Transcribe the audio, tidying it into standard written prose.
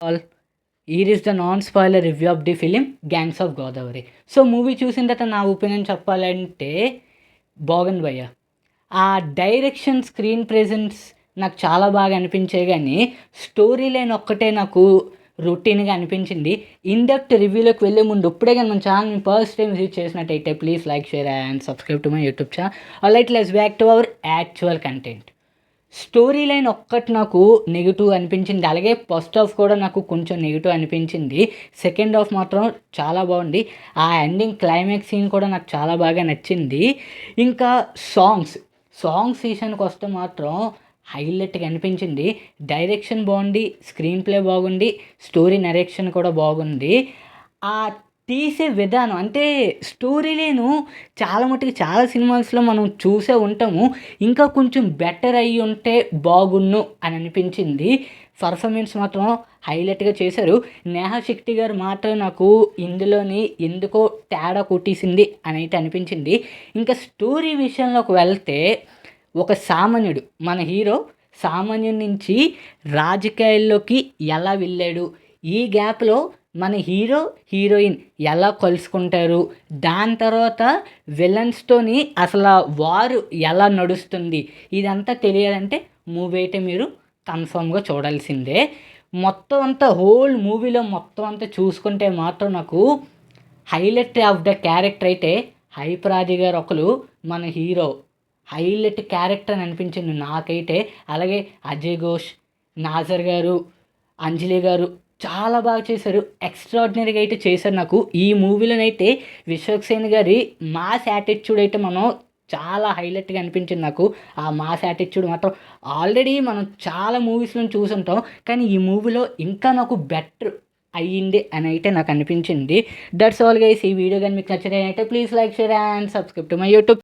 All here is the non-spoiler review of the film Gangs of Godavari. So movie చూసిన తర్వాత నా opinion చెప్పాలంటే బాగుంది భయ్య. ఆ డైరెక్షన్, స్క్రీన్ ప్రెజెన్స్ నాకు చాలా బాగా అనిపించాయి, కానీ స్టోరీ లైన్ ఒక్కటే నాకు రొటీన్గా అనిపించింది. ఇన్డెప్త్ రివ్యూలోకి వెళ్ళే ముందు ఇప్పుడే కానీ మన ఛానల్ని ఫస్ట్ టైం విజిట్ చేసినట్టయితే please like, share and subscribe to my YouTube channel. Alright, let's back to our actual content. Story line ఒక్కటి నాకు నెగిటివ్ అనిపించింది, అలాగే ఫస్ట్ హాఫ్ కూడా నాకు కొంచెం నెగిటివ్ అనిపించింది. సెకండ్ హాఫ్ మాత్రం చాలా బాగుంది. ఆ ఎండింగ్ క్లైమాక్స్ సీన్ కూడా నాకు చాలా బాగా నచ్చింది. ఇంకా సాంగ్స్ విషయానికి వస్తే మాత్రం హైలైట్గా అనిపించింది. డైరెక్షన్ బాగుంది, స్క్రీన్ ప్లే బాగుంది, స్టోరీ నరేషన్ కూడా బాగుంది. ఆ తీసే విధానం అంటే స్టోరీ నేను చాలా మటుకు చాలా సినిమాస్లో మనం చూసే ఉంటాము, ఇంకా కొంచెం బెటర్ అయ్యి ఉంటే బాగున్ను అని అనిపించింది. పర్ఫార్మెన్స్ మాత్రం హైలైట్గా చేశారు. నేహా శెట్టి గారు మాత్రం నాకు ఇందులోని ఎందుకో తేడా కొట్టేసింది అని అయితే అనిపించింది. ఇంకా స్టోరీ విషయంలోకి వెళ్తే ఒక సామాన్యుడు, మన హీరో సామాన్యుడి నుంచి రాజకీయాల్లోకి ఎలా వెళ్ళాడు, ఈ గ్యాప్లో మన హీరోయిన్ ఎలా కలుసుకుంటారు, దాని తర్వాత విలన్స్తోని అసలు వారు ఎలా నడుస్తుంది, ఇదంతా తెలియాలంటే మూవీ అయితే మీరు కన్ఫామ్గా చూడాల్సిందే. మొత్తం అంతా హోల్ మూవీలో మొత్తం అంతా చూసుకుంటే మాత్రం నాకు హైలైట్ ఆఫ్ ద క్యారెక్టర్ అయితే హైపరాది గారు ఒకరు మన హీరో హైలైట్ క్యారెక్టర్ అని అనిపించింది నాకైతే. అలాగే అజయ్ ఘోష్, నాజర్ గారు, అంజలి గారు చాలా బాగా చేశారు. ఎక్స్ట్రాడినరీగా అయితే చేశారు. నాకు ఈ మూవీలోనైతే విశ్వక్సేన్ గారి మాస్ యాటిట్యూడ్ అయితే మనం చాలా హైలైట్గా అనిపించింది. నాకు ఆ మాస్ యాటిట్యూడ్ మాత్రం ఆల్రెడీ మనం చాలా మూవీస్లో చూసుంటాం, కానీ ఈ మూవీలో ఇంకా నాకు బెటర్ అయ్యింది అని అయితే నాకు అనిపించింది. That's all guys. ఈ వీడియో కానీ మీకు నచ్చినట్టయితే please like, share and subscribe to my YouTube.